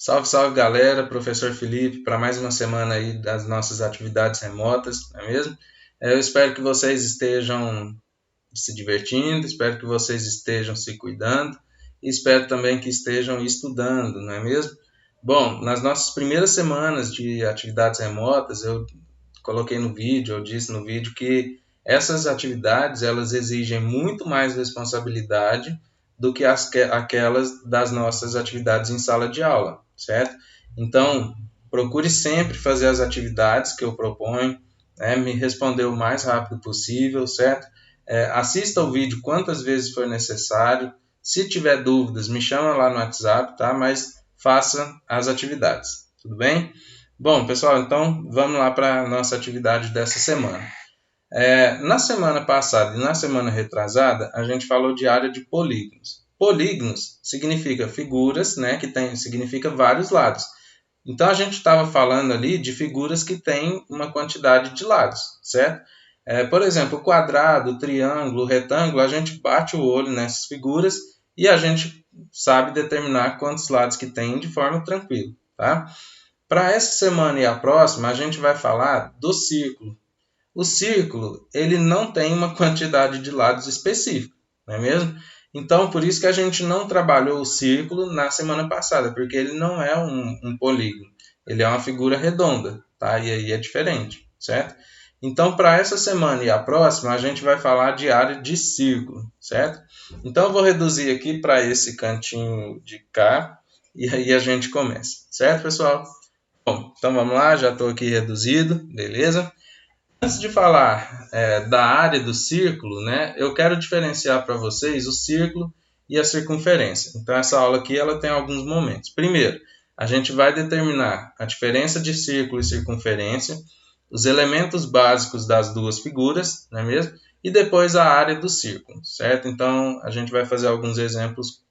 Salve, salve galera, professor Felipe, para mais uma semana aí das nossas atividades remotas, não é mesmo? Eu espero que vocês estejam se divertindo, espero que vocês estejam se cuidando e espero também que estejam estudando, não é mesmo? Bom, nas nossas primeiras semanas de atividades remotas, eu coloquei no vídeo, eu disse no vídeo que essas atividades elas exigem muito mais responsabilidade do que aquelas das nossas atividades em sala de aula, certo? Então, procure sempre fazer as atividades que eu proponho, né? Me responder o mais rápido possível, certo? Assista o vídeo quantas vezes for necessário. Se tiver dúvidas, me chama lá no WhatsApp, tá? Mas faça as atividades, tudo bem? Bom, pessoal, então vamos lá para a nossa atividade dessa semana. Na semana passada e na semana retrasada, a gente falou de área de polígonos. Polígonos significa figuras, né, significa vários lados. Então a gente estava falando ali de figuras que têm uma quantidade de lados, certo? Por exemplo, o quadrado, o triângulo, o retângulo, a gente bate o olho nessas figuras e a gente sabe determinar quantos lados que tem de forma tranquila, tá? Para essa semana e a próxima, a gente vai falar do círculo. O círculo, ele não tem uma quantidade de lados específica, não é mesmo? Então, por isso que a gente não trabalhou o círculo na semana passada, porque ele não é um polígono, ele é uma figura redonda, tá? E aí é diferente, certo? Então, para essa semana e a próxima, a gente vai falar de área de círculo, certo? Então, eu vou reduzir aqui para esse cantinho de cá, e aí a gente começa, certo, pessoal? Bom, então vamos lá, já estou aqui reduzido, beleza? Antes de falar da área do círculo, né, eu quero diferenciar para vocês o círculo e a circunferência. Então, essa aula aqui ela tem alguns momentos. Primeiro, a gente vai determinar a diferença de círculo e circunferência, os elementos básicos das duas figuras, não é mesmo? E depois a área do círculo, certo? Então, a gente vai fazer alguns exemplos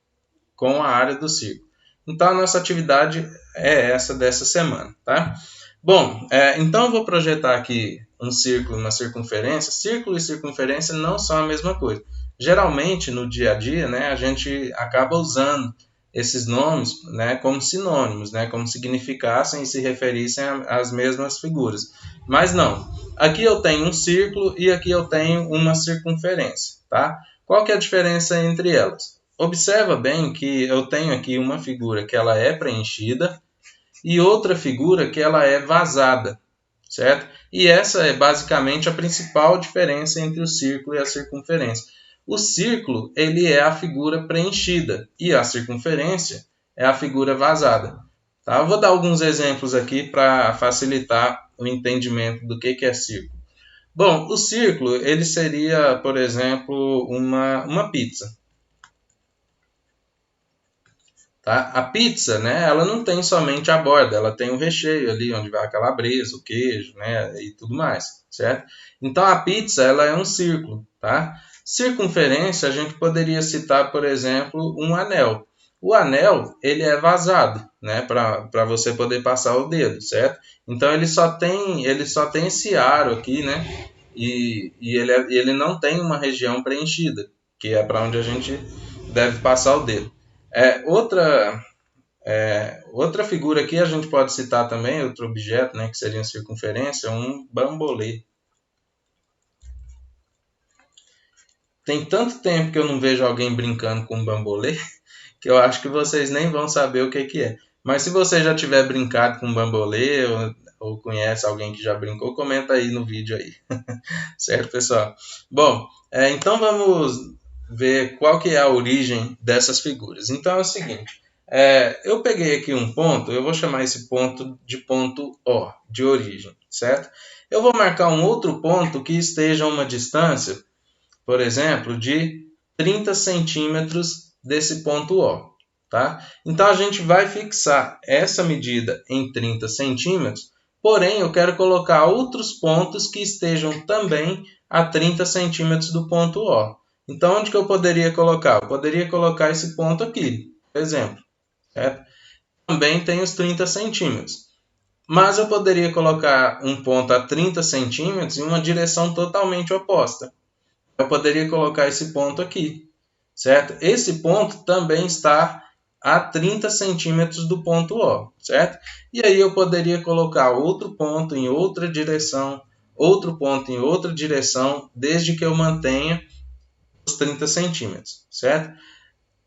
com a área do círculo. Então, a nossa atividade é essa dessa semana, tá? Bom, então eu vou projetar aqui um círculo e uma circunferência. Círculo e circunferência não são a mesma coisa. Geralmente, no dia a dia, né, a gente acaba usando esses nomes, né, como sinônimos, né, como significassem e se referissem às mesmas figuras. Mas não. Aqui eu tenho um círculo e aqui eu tenho uma circunferência, tá? Qual que é a diferença entre elas? Observa bem que eu tenho aqui uma figura que ela é preenchida e outra figura que ela é vazada, certo? E essa é basicamente a principal diferença entre o círculo e a circunferência. O círculo, ele é a figura preenchida e a circunferência é a figura vazada. Tá? Eu vou dar alguns exemplos aqui para facilitar o entendimento do que é círculo. Bom, o círculo, ele seria, por exemplo, uma pizza. Tá? A pizza, né, ela não tem somente a borda, ela tem o recheio ali, onde vai a calabresa, o queijo, né, e tudo mais, certo? Então a pizza, ela é um círculo, tá? Circunferência, a gente poderia citar, por exemplo, um anel. O anel, ele é vazado, né, para você poder passar o dedo, certo? Então ele só tem esse aro aqui, né, e ele não tem uma região preenchida, que é para onde a gente deve passar o dedo. Outra figura aqui a gente pode citar também, outro objeto, né, que seria a circunferência, um bambolê. Tem tanto tempo que eu não vejo alguém brincando com um bambolê, que eu acho que vocês nem vão saber o que é. Mas se você já tiver brincado com um bambolê, ou conhece alguém que já brincou, comenta aí no vídeo aí. Certo, pessoal? Bom, então vamos ver qual que é a origem dessas figuras. Então é o seguinte, eu peguei aqui um ponto, eu vou chamar esse ponto de ponto O, de origem, certo? Eu vou marcar um outro ponto que esteja a uma distância, por exemplo, de 30 centímetros desse ponto O, tá? Então a gente vai fixar essa medida em 30 centímetros, porém eu quero colocar outros pontos que estejam também a 30 centímetros do ponto O. Então onde que eu poderia colocar? Eu poderia colocar esse ponto aqui, por exemplo, certo? Também tem os 30 centímetros. Mas eu poderia colocar um ponto a 30 centímetros em uma direção totalmente oposta. Eu poderia colocar esse ponto aqui, certo? Esse ponto também está a 30 centímetros do ponto O, certo? E aí eu poderia colocar outro ponto em outra direção, outro ponto em outra direção, desde que eu mantenha os 30 centímetros, certo?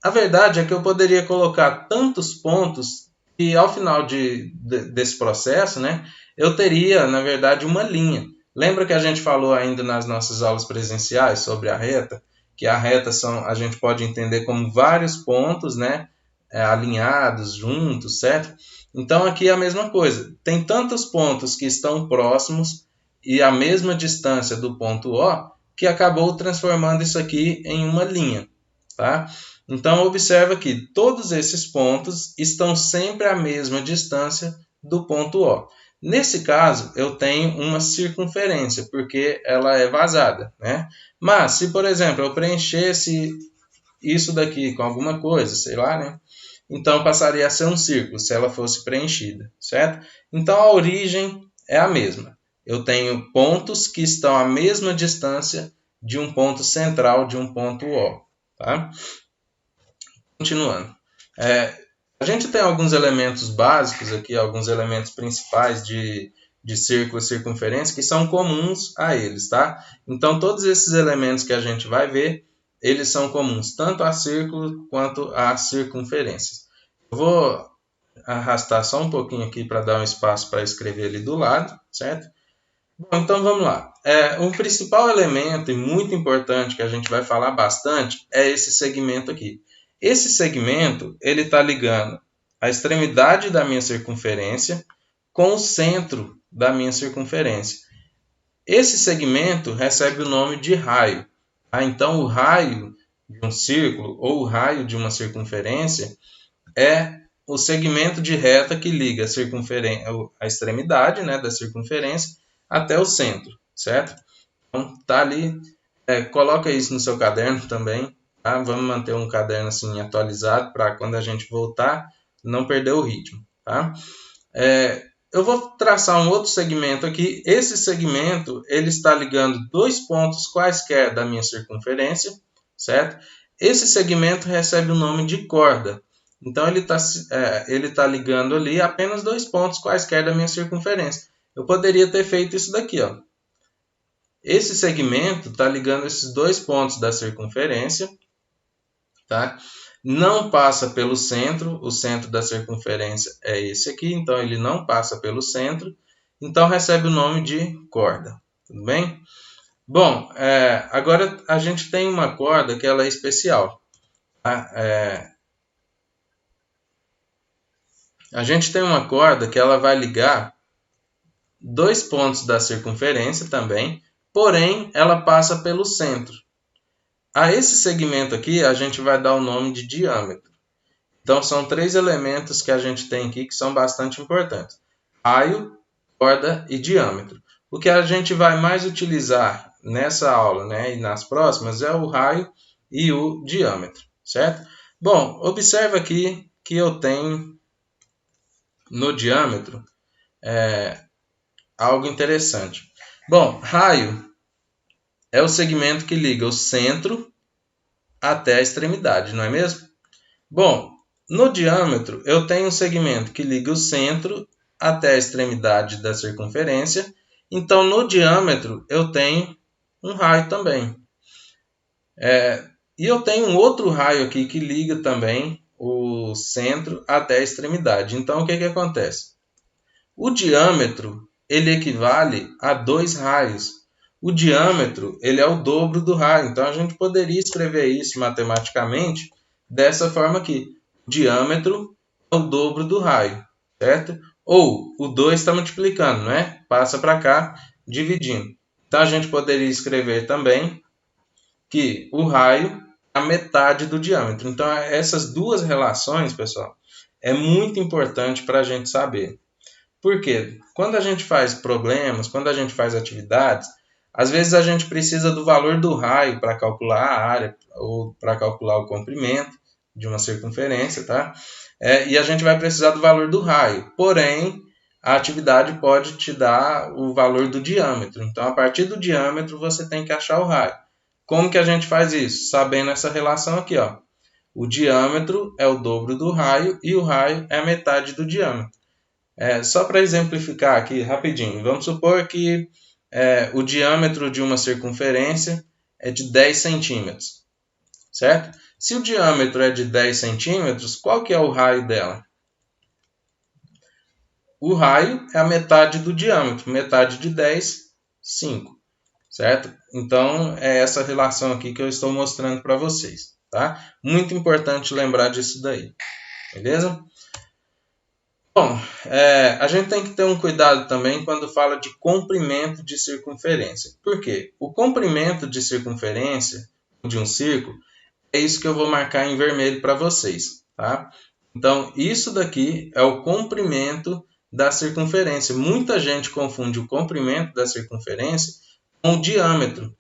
A verdade é que eu poderia colocar tantos pontos que ao final desse processo, né, eu teria, na verdade, uma linha. Lembra que a gente falou ainda nas nossas aulas presenciais sobre a reta? Que a reta a gente pode entender como vários pontos, né, alinhados, juntos, certo? Então aqui é a mesma coisa. Tem tantos pontos que estão próximos e a mesma distância do ponto O que acabou transformando isso aqui em uma linha, tá? Então, observa que todos esses pontos estão sempre à mesma distância do ponto O. Nesse caso, eu tenho uma circunferência, porque ela é vazada, né? Mas, se, por exemplo, eu preenchesse isso daqui com alguma coisa, sei lá, né? Então, passaria a ser um círculo, se ela fosse preenchida, certo? Então, a origem é a mesma. Eu tenho pontos que estão à mesma distância de um ponto central de um ponto O, tá? Continuando. A gente tem alguns elementos básicos aqui, alguns elementos principais de círculo e circunferência que são comuns a eles, tá? Então, todos esses elementos que a gente vai ver, eles são comuns tanto a círculo quanto a circunferências. Eu vou arrastar só um pouquinho aqui para dar um espaço para escrever ali do lado, certo? Bom, então vamos lá. Um principal elemento e muito importante que a gente vai falar bastante é esse segmento aqui. Esse segmento ele está ligando a extremidade da minha circunferência com o centro da minha circunferência. Esse segmento recebe o nome de raio. Então, o raio de um círculo ou o raio de uma circunferência é o segmento de reta que liga a extremidade, né, da circunferência até o centro, certo? Então, tá ali. Coloca isso no seu caderno também. Tá? Vamos manter um caderno assim atualizado para quando a gente voltar não perder o ritmo. Tá? Eu vou traçar um outro segmento aqui. Esse segmento ele está ligando dois pontos quaisquer da minha circunferência, certo? Esse segmento recebe o nome de corda. Então ele tá ligando ali apenas dois pontos quaisquer da minha circunferência. Eu poderia ter feito isso daqui, ó. Esse segmento está ligando esses dois pontos da circunferência, tá? Não passa pelo centro, o centro da circunferência é esse aqui, então ele não passa pelo centro, então recebe o nome de corda, tudo bem? Bom, agora a gente tem uma corda que ela é especial, tá? A gente tem uma corda que ela vai ligar dois pontos da circunferência também, porém ela passa pelo centro. A esse segmento aqui a gente vai dar o nome de diâmetro. Então são três elementos que a gente tem aqui que são bastante importantes: raio, corda e diâmetro. O que a gente vai mais utilizar nessa aula, né, e nas próximas é o raio e o diâmetro, certo? Bom, observa aqui que eu tenho no diâmetro algo interessante. Bom, raio é o segmento que liga o centro até a extremidade, não é mesmo? Bom, no diâmetro eu tenho um segmento que liga o centro até a extremidade da circunferência. Então, no diâmetro eu tenho um raio também. E eu tenho um outro raio aqui que liga também o centro até a extremidade. Então, o que acontece? O diâmetro ele equivale a dois raios. O diâmetro ele é o dobro do raio. Então, a gente poderia escrever isso matematicamente dessa forma aqui. O diâmetro é o dobro do raio, certo? Ou o 2 está multiplicando, né? Passa para cá, dividindo. Então, a gente poderia escrever também que o raio é a metade do diâmetro. Então, essas duas relações, pessoal, é muito importante para a gente saber. Por quê? Quando a gente faz problemas, quando a gente faz atividades, às vezes a gente precisa do valor do raio para calcular a área ou para calcular o comprimento de uma circunferência, tá? E a gente vai precisar do valor do raio. Porém, a atividade pode te dar o valor do diâmetro. Então, a partir do diâmetro, você tem que achar o raio. Como que a gente faz isso? Sabendo essa relação aqui, ó. O diâmetro é o dobro do raio e o raio é a metade do diâmetro. Só para exemplificar aqui rapidinho, vamos supor que o diâmetro de uma circunferência é de 10 centímetros, certo? Se o diâmetro é de 10 centímetros, qual que é o raio dela? O raio é a metade do diâmetro, metade de 10, 5, certo? Então, é essa relação aqui que eu estou mostrando para vocês, tá? Muito importante lembrar disso daí, beleza? Bom, a gente tem que ter um cuidado também quando fala de comprimento de circunferência. Por quê? O comprimento de circunferência de um círculo é isso que eu vou marcar em vermelho para vocês, tá? Então, isso daqui é o comprimento da circunferência. Muita gente confunde o comprimento da circunferência com o diâmetro,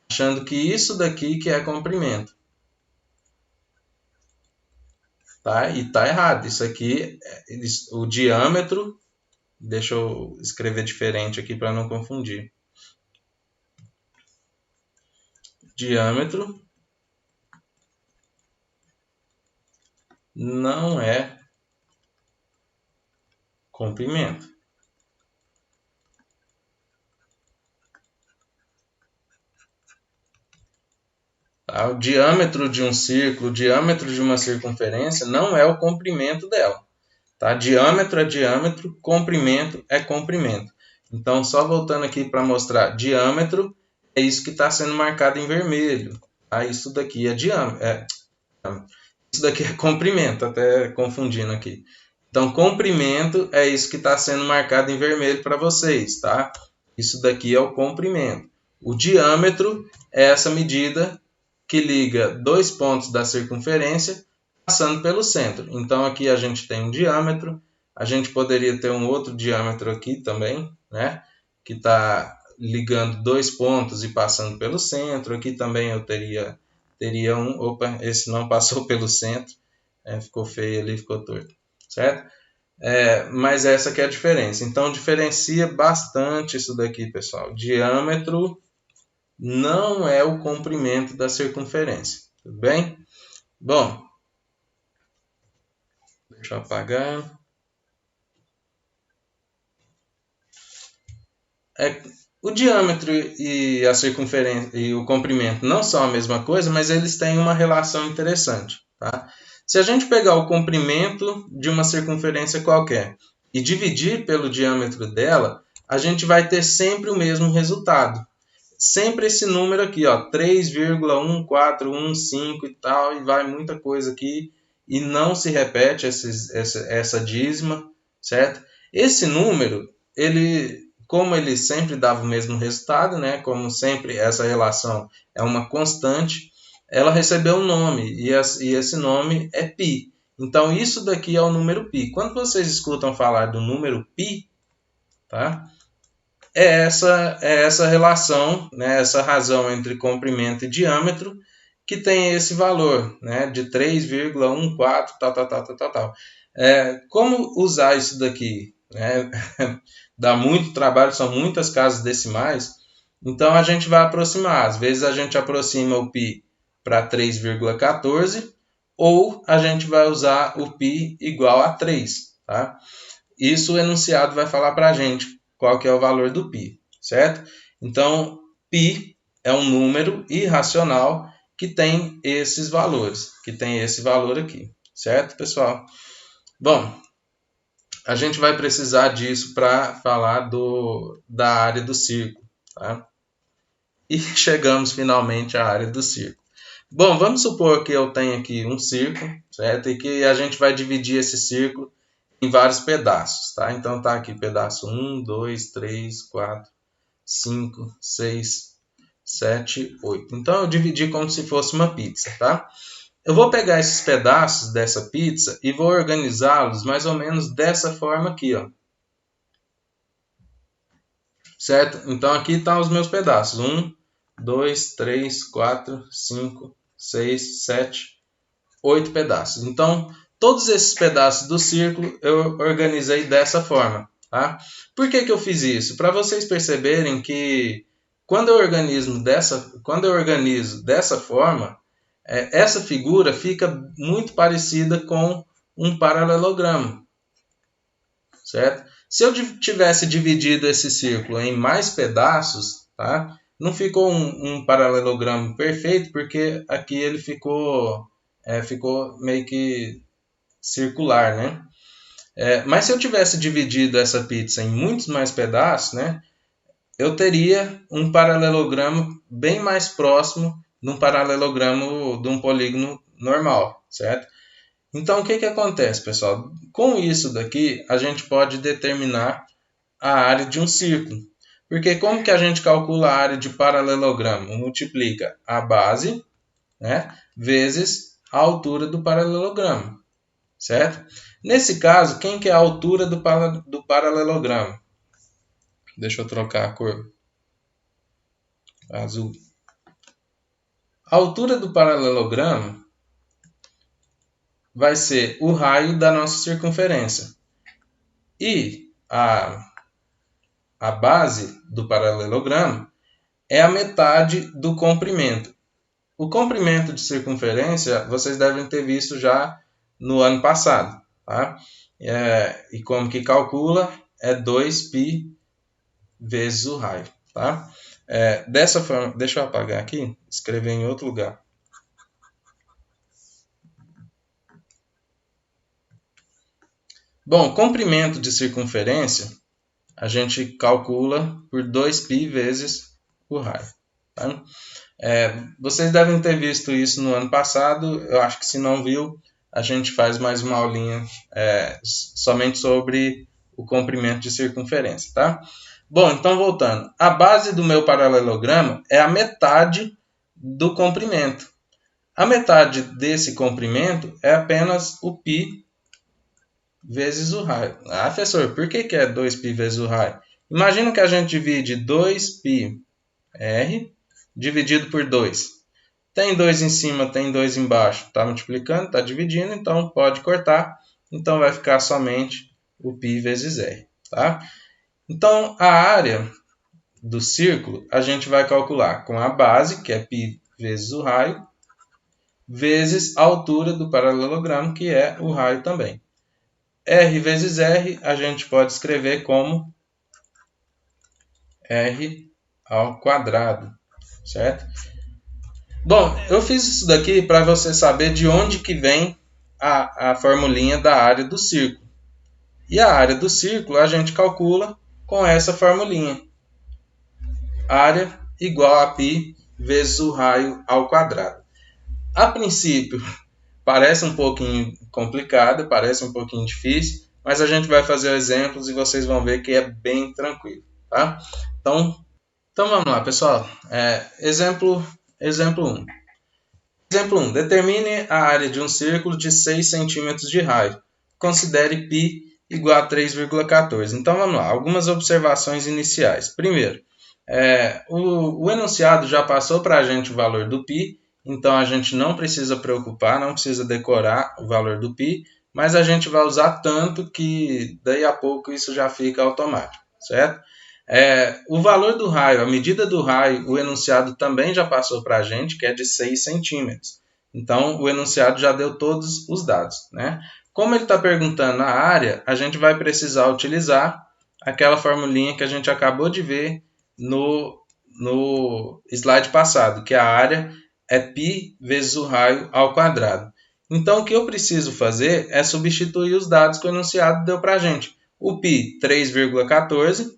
achando que isso daqui que é comprimento. Tá? E tá errado. Isso aqui, o diâmetro, deixa eu escrever diferente aqui para não confundir. Diâmetro não é comprimento. Tá? O diâmetro de um círculo, o diâmetro de uma circunferência não é o comprimento dela. Tá? Diâmetro é diâmetro, comprimento é comprimento. Então, só voltando aqui para mostrar, diâmetro é isso que está sendo marcado em vermelho. Tá? Isso daqui é diâmetro. Isso daqui é comprimento, até confundindo aqui. Então, comprimento é isso que está sendo marcado em vermelho para vocês, tá? Isso daqui é o comprimento. O diâmetro é essa medida que liga dois pontos da circunferência passando pelo centro. Então, aqui a gente tem um diâmetro. A gente poderia ter um outro diâmetro aqui também, né? Que está ligando dois pontos e passando pelo centro. Aqui também eu teria um... Opa, esse não passou pelo centro. Ficou feio ali, ficou torto. Certo? Mas essa que é a diferença. Então, diferencia bastante isso daqui, pessoal. Diâmetro não é o comprimento da circunferência. Tudo bem? Bom, deixa eu apagar. O diâmetro e a circunferência e o comprimento não são a mesma coisa, mas eles têm uma relação interessante. Tá? Se a gente pegar o comprimento de uma circunferência qualquer e dividir pelo diâmetro dela, a gente vai ter sempre o mesmo resultado. Sempre esse número aqui, ó, 3,1415 e tal, e vai muita coisa aqui, e não se repete essa dízima, certo? Esse número, como ele sempre dava o mesmo resultado, né? Como sempre essa relação é uma constante, ela recebeu um nome, e esse nome é π. Então, isso daqui é o número π. Quando vocês escutam falar do número π, tá? É essa relação, né? Essa razão entre comprimento e diâmetro que tem esse valor, né? De 3,14, tal. Como usar isso daqui? Né? Dá muito trabalho, são muitas casas decimais, então a gente vai aproximar. Às vezes a gente aproxima o π para 3,14 ou a gente vai usar o π igual a 3. Tá? Isso o enunciado vai falar para a gente qual que é o valor do π, certo? Então, π é um número irracional que tem esses valores, que tem esse valor aqui, certo, pessoal? Bom, a gente vai precisar disso para falar da área do círculo, tá? E chegamos finalmente à área do círculo. Bom, vamos supor que eu tenho aqui um círculo, certo? E que a gente vai dividir esse círculo em vários pedaços, tá? Então tá aqui pedaço 1, 2, 3, 4, 5, 6, 7, 8. Então eu dividi como se fosse uma pizza, tá? Eu vou pegar esses pedaços dessa pizza e vou organizá-los mais ou menos dessa forma aqui, ó. Certo? Então aqui estão os meus pedaços. 1, 2, 3, 4, 5, 6, 7, 8 pedaços. Então, todos esses pedaços do círculo eu organizei dessa forma. Tá? Por que eu fiz isso? Para vocês perceberem que quando eu organizo dessa forma, essa figura fica muito parecida com um paralelogramo, certo? Se eu tivesse dividido esse círculo em mais pedaços, tá? Não ficou um paralelogramo perfeito, porque aqui ele ficou meio que circular, né? Mas se eu tivesse dividido essa pizza em muitos mais pedaços, né? Eu teria um paralelogramo bem mais próximo de um paralelogramo de um polígono normal, certo? Então, o que acontece, pessoal? Com isso daqui, a gente pode determinar a área de um círculo. Porque como que a gente calcula a área de paralelogramo? Multiplica a base, né, vezes a altura do paralelogramo, certo? Nesse caso, quem que é a altura do paralelogramo? Deixa eu trocar a cor azul. A altura do paralelogramo vai ser o raio da nossa circunferência. E a base do paralelogramo é a metade do comprimento. O comprimento de circunferência vocês devem ter visto já no ano passado. Tá? E como que calcula? É 2π vezes o raio. Tá? Dessa forma, deixa eu apagar aqui, escrever em outro lugar. Bom, comprimento de circunferência a gente calcula por 2π vezes o raio. Tá? Vocês devem ter visto isso no ano passado. Eu acho que se não viu, a gente faz mais uma aulinha somente sobre o comprimento de circunferência. Tá? Bom, então voltando. A base do meu paralelogramo é a metade do comprimento. A metade desse comprimento é apenas o π vezes o raio. Ah, professor, por que é 2π vezes o raio? Imagina que a gente divide 2πr dividido por 2. Tem 2 em cima, tem 2 embaixo. Está multiplicando, está dividindo, então pode cortar. Então vai ficar somente o π vezes r. Tá? Então a área do círculo a gente vai calcular com a base, que é π vezes o raio, vezes a altura do paralelogramo, que é o raio também. R vezes R a gente pode escrever como R ao quadrado, certo? Bom, eu fiz isso daqui para você saber de onde que vem a formulinha da área do círculo. E a área do círculo a gente calcula com essa formulinha. Área igual a π vezes o raio ao quadrado. A princípio, parece um pouquinho complicado, parece um pouquinho difícil, mas a gente vai fazer exemplos e vocês vão ver que é bem tranquilo. Tá? Então vamos lá, pessoal. Exemplo 1. Exemplo 1. Determine a área de um círculo de 6 centímetros de raio. Considere π igual a 3,14. Então vamos lá, algumas observações iniciais. Primeiro, o enunciado já passou para a gente o valor do π, então a gente não precisa preocupar, não precisa decorar o valor do π, mas a gente vai usar tanto que daí a pouco isso já fica automático, certo? O valor do raio, a medida do raio, o enunciado também já passou para a gente, que é de 6 centímetros. Então, o enunciado já deu todos os dados, né? Como ele está perguntando a área, a gente vai precisar utilizar aquela formulinha que a gente acabou de ver no slide passado, que a área é π vezes o raio ao quadrado. Então, o que eu preciso fazer é substituir os dados que o enunciado deu para a gente. O π, 3,14,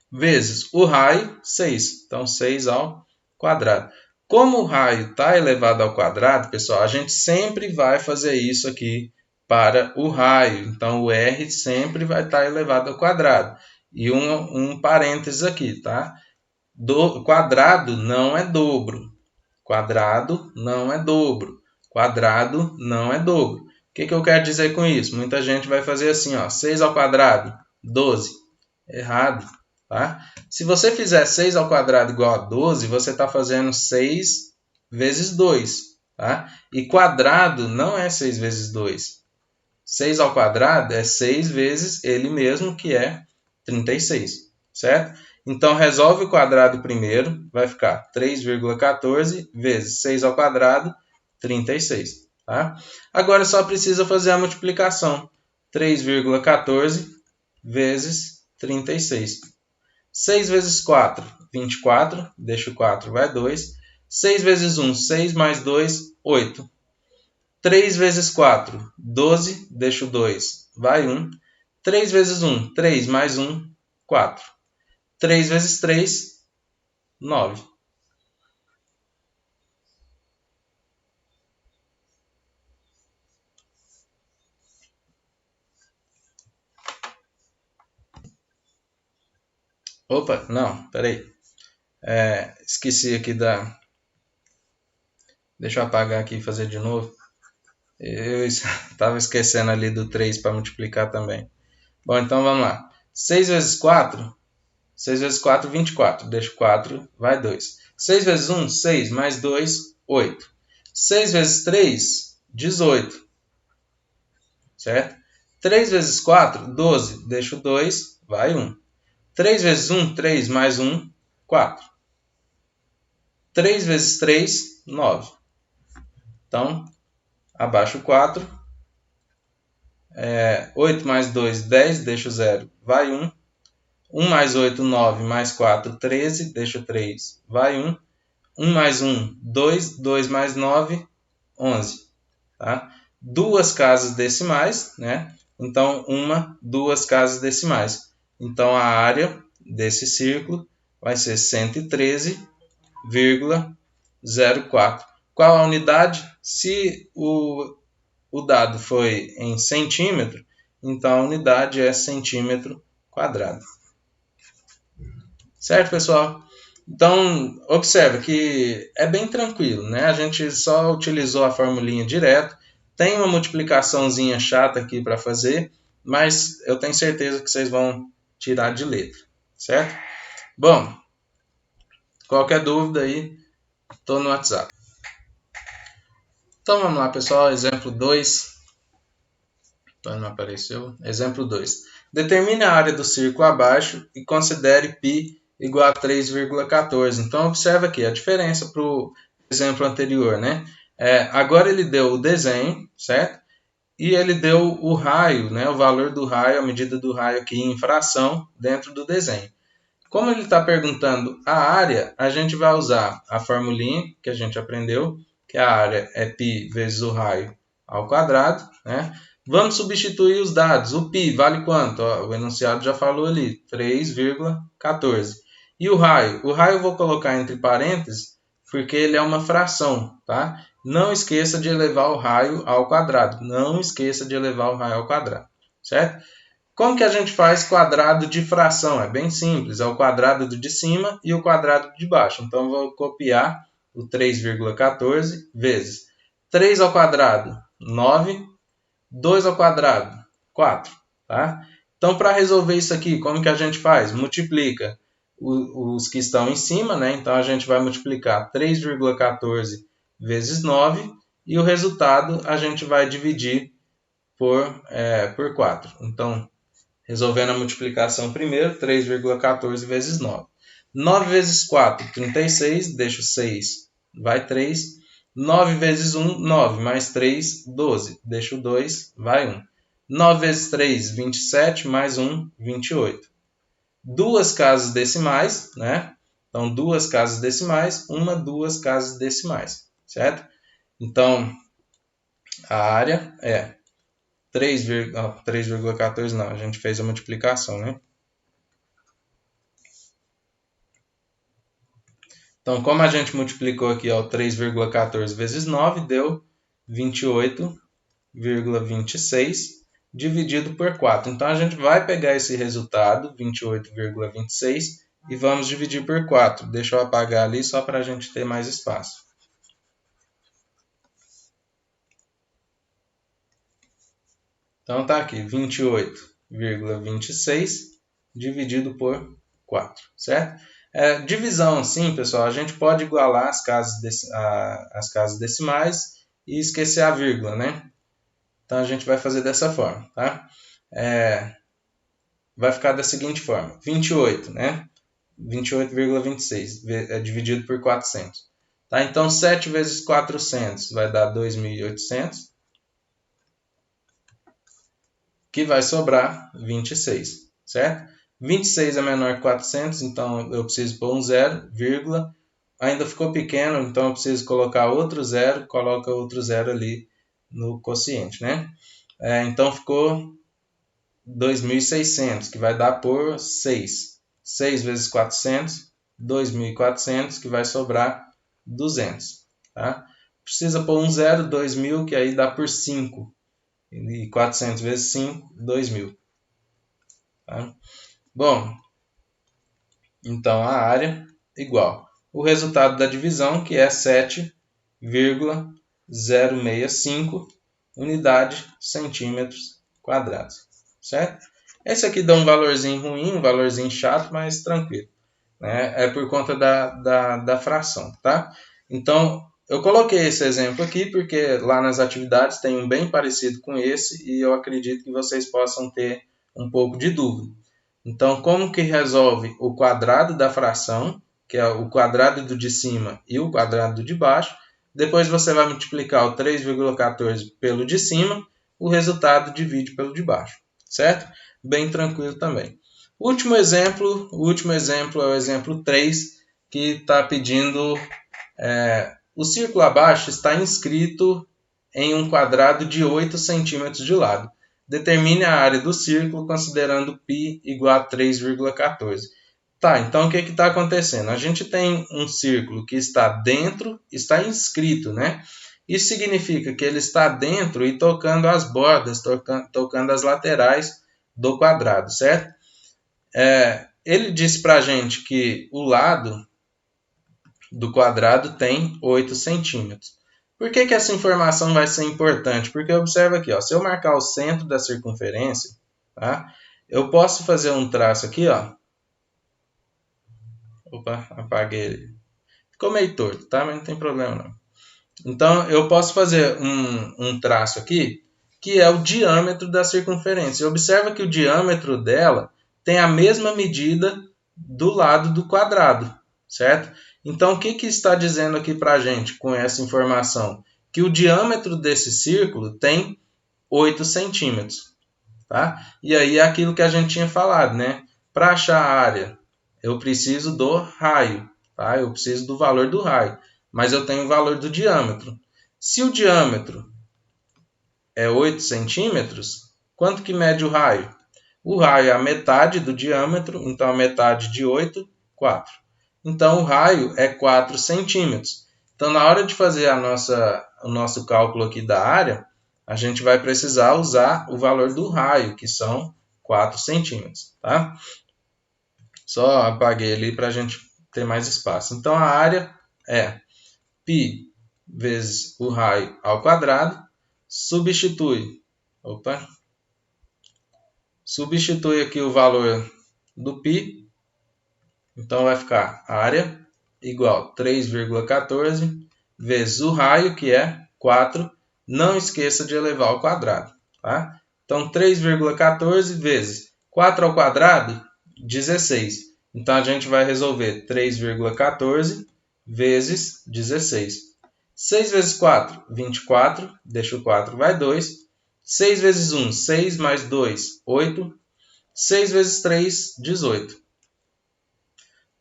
vezes o raio, 6. Então, 6 ao quadrado. Como o raio está elevado ao quadrado, pessoal, a gente sempre vai fazer isso aqui para o raio. Então, o r sempre vai estar elevado ao quadrado. E um parênteses aqui, tá? Quadrado não é dobro. Quadrado não é dobro. Quadrado não é dobro. O que eu quero dizer com isso? Muita gente vai fazer assim, ó, 6 ao quadrado, 12. Errado. Tá? Se você fizer 6 ao quadrado igual a 12, você está fazendo 6 vezes 2. Tá? E quadrado não é 6 vezes 2. 6 ao quadrado é 6 vezes ele mesmo, que é 36. Certo? Então, resolve o quadrado primeiro, vai ficar 3,14 vezes 6 ao quadrado, 36. Tá? Agora só precisa fazer a multiplicação. 3,14 vezes 36. 6 vezes 4, 24. Deixa o 4, vai 2. 6 vezes 1, 6 mais 2, 8. 3 vezes 4, 12. Deixa o 2, vai 1. 3 vezes 1, 3 mais 1, 4. 3 vezes 3, 9. Opa, não, peraí. Esqueci aqui da... Deixa eu apagar aqui e fazer de novo. Eu estava esquecendo ali do 3 para multiplicar também. Bom, então vamos lá. 6 vezes 4, 6 vezes 4, 24. Deixa o 4, vai 2. 6 vezes 1, 6. Mais 2, 8. 6 vezes 3, 18. Certo? 3 vezes 4, 12. Deixa o 2, vai 1. 3 vezes 1, 3. Mais 1, 4. 3 vezes 3, 9. Então, abaixo o 4. 8 mais 2, 10. Deixa o 0, vai 1. 1 mais 8, 9. Mais 4, 13. Deixa o 3, vai 1. 1 mais 1, 2. 2 mais 9, 11. Tá? Duas casas decimais, né? Então, duas casas decimais. Então, a área desse círculo vai ser 113,04. Qual a unidade? Se o dado foi em centímetro, então a unidade é centímetro quadrado. Certo, pessoal? Então, observa que é bem tranquilo, né? A gente só utilizou a formulinha direto. Tem uma multiplicaçãozinha chata aqui para fazer, mas eu tenho certeza que vocês vão tirar de letra, certo? Bom, qualquer dúvida aí, estou no WhatsApp. Então vamos lá, pessoal, exemplo 2. Então não apareceu. Exemplo 2. Determine a área do círculo abaixo e considere π igual a 3,14. Então observa aqui a diferença para o exemplo anterior, né? Agora ele deu o desenho, certo? E ele deu o raio, né? O valor do raio, a medida do raio aqui em fração dentro do desenho. Como ele está perguntando a área, a gente vai usar a formulinha que a gente aprendeu, que a área é π vezes o raio ao quadrado, né? Vamos substituir os dados. O π vale quanto? O enunciado já falou ali, 3,14. E o raio? O raio eu vou colocar entre parênteses, porque ele é uma fração, tá? Não esqueça de elevar o raio ao quadrado. Não esqueça de elevar o raio ao quadrado, certo? Como que a gente faz quadrado de fração? É bem simples, é o quadrado de cima e o quadrado de baixo. Então, eu vou copiar o 3,14 vezes 3 ao quadrado, 9. 2 ao quadrado, 4. Tá? Então, para resolver isso aqui, como que a gente faz? Multiplica os que estão em cima, né? Então, a gente vai multiplicar 3,14 vezes 9 e o resultado a gente vai dividir por 4. Então, resolvendo a multiplicação primeiro, 3,14 vezes 9. 9 vezes 4, 36, deixa o 6, vai 3. 9 vezes 1, 9, mais 3, 12, deixa o 2, vai 1. 9 vezes 3, 27, mais 1, 28. Duas casas decimais, né? Então, duas casas decimais, duas casas decimais, certo? Então, a área é 3,14 não, a gente fez a multiplicação, né? Então, como a gente multiplicou aqui, 3,14 vezes 9, deu 28,26 dividido por 4. Então, a gente vai pegar esse resultado, 28,26, e vamos dividir por 4. Deixa eu apagar ali só para a gente ter mais espaço. Então, está aqui, 28,26 dividido por 4, certo? Divisão, assim, pessoal, a gente pode igualar as casas decimais e esquecer a vírgula, né? Então, a gente vai fazer dessa forma, tá? Vai ficar da seguinte forma, 28, né? 28,26 dividido por 400. Tá? Então, 7 vezes 400 vai dar 2.800, que vai sobrar 26, certo? 26 é menor que 400, então eu preciso pôr um zero, vírgula. Ainda ficou pequeno, então eu preciso colocar outro zero, coloca outro zero ali no quociente, né? Então ficou 2.600, que vai dar por 6. 6 vezes 400, 2.400, que vai sobrar 200. Tá? Precisa pôr um zero, 2.000, que aí dá por 5. E 400 vezes 5, 2.000. Tá? Bom, então a área igual. O resultado da divisão, que é 7,065 unidade centímetros quadrados. Certo? Esse aqui dá um valorzinho ruim, um valorzinho chato, mas tranquilo. Né? É por conta da fração. Tá? Então, eu coloquei esse exemplo aqui porque lá nas atividades tem um bem parecido com esse e eu acredito que vocês possam ter um pouco de dúvida. Então, como que resolve o quadrado da fração, que é o quadrado do de cima e o quadrado do de baixo? Depois você vai multiplicar o 3,14 pelo de cima, o resultado divide pelo de baixo, certo? Bem tranquilo também. O último exemplo é o exemplo 3, que está pedindo... o círculo abaixo está inscrito em um quadrado de 8 centímetros de lado. Determine a área do círculo considerando π igual a 3,14. Tá, então o que está acontecendo? A gente tem um círculo que está dentro, está inscrito, né? Isso significa que ele está dentro e tocando as bordas, tocando as laterais do quadrado, certo? Ele disse para a gente que o lado do quadrado tem 8 centímetros. Por que essa informação vai ser importante? Porque observa aqui, ó, se eu marcar o centro da circunferência, tá? Eu posso fazer um traço aqui, ó. Opa, apaguei ele. Ficou meio torto, tá? Mas não tem problema não. Então, eu posso fazer um traço aqui, que é o diâmetro da circunferência. Observa que o diâmetro dela tem a mesma medida do lado do quadrado, certo? Então, o que está dizendo aqui para a gente com essa informação? Que o diâmetro desse círculo tem 8 centímetros. Tá? E aí é aquilo que a gente tinha falado, né? Para achar a área, eu preciso do raio. Tá? Eu preciso do valor do raio. Mas eu tenho o valor do diâmetro. Se o diâmetro é 8 centímetros, quanto que mede o raio? O raio é a metade do diâmetro, então a metade de 8, 4. Então, o raio é 4 centímetros. Então, na hora de fazer o nosso cálculo aqui da área, a gente vai precisar usar o valor do raio, que são 4 centímetros. Tá? Só apaguei ali para a gente ter mais espaço. Então, a área é π vezes o raio ao quadrado. Substitui aqui o valor do π. Então, vai ficar área igual a 3,14 vezes o raio, que é 4. Não esqueça de elevar ao quadrado. Tá? Então, 3,14 vezes 4 ao quadrado, 16. Então, a gente vai resolver 3,14 vezes 16. 6 vezes 4, 24. Deixa o 4, vai 2. 6 vezes 1, 6 mais 2, 8. 6 vezes 3, 18.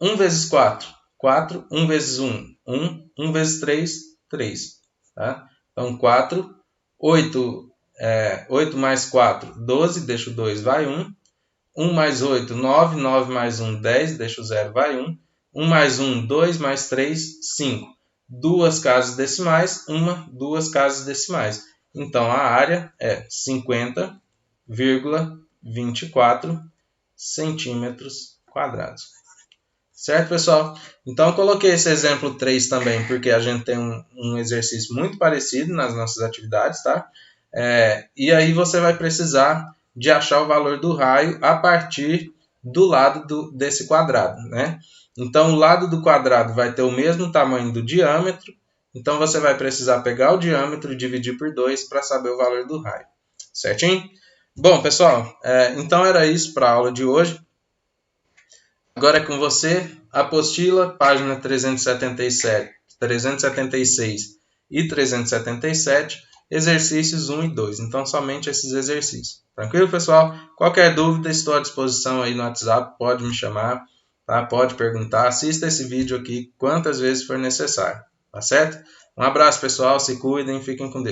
1 vezes 4, 4. 1 vezes 1, 1. 1 vezes 3, 3. Tá? Então, 4. 8 mais 4, 12. Deixa o 2, vai 1. 1 mais 8, 9. 9 mais 1, 10. Deixa o 0, vai 1. 1 mais 1, 2. Mais 3, 5. Duas casas decimais, 2 casas decimais. Então, a área é 50,24 centímetros quadrados. Certo, pessoal? Então, eu coloquei esse exemplo 3 também, porque a gente tem um exercício muito parecido nas nossas atividades, tá? E aí você vai precisar de achar o valor do raio a partir do lado desse quadrado, né? Então, o lado do quadrado vai ter o mesmo tamanho do diâmetro, então você vai precisar pegar o diâmetro e dividir por 2 para saber o valor do raio. Certinho? Bom, pessoal, então era isso para a aula de hoje. Agora é com você, apostila, página 377, 376 e 377, exercícios 1 e 2. Então, somente esses exercícios. Tranquilo, pessoal? Qualquer dúvida, estou à disposição aí no WhatsApp, pode me chamar, tá? Pode perguntar. Assista esse vídeo aqui quantas vezes for necessário, tá certo? Um abraço, pessoal, se cuidem, fiquem com Deus.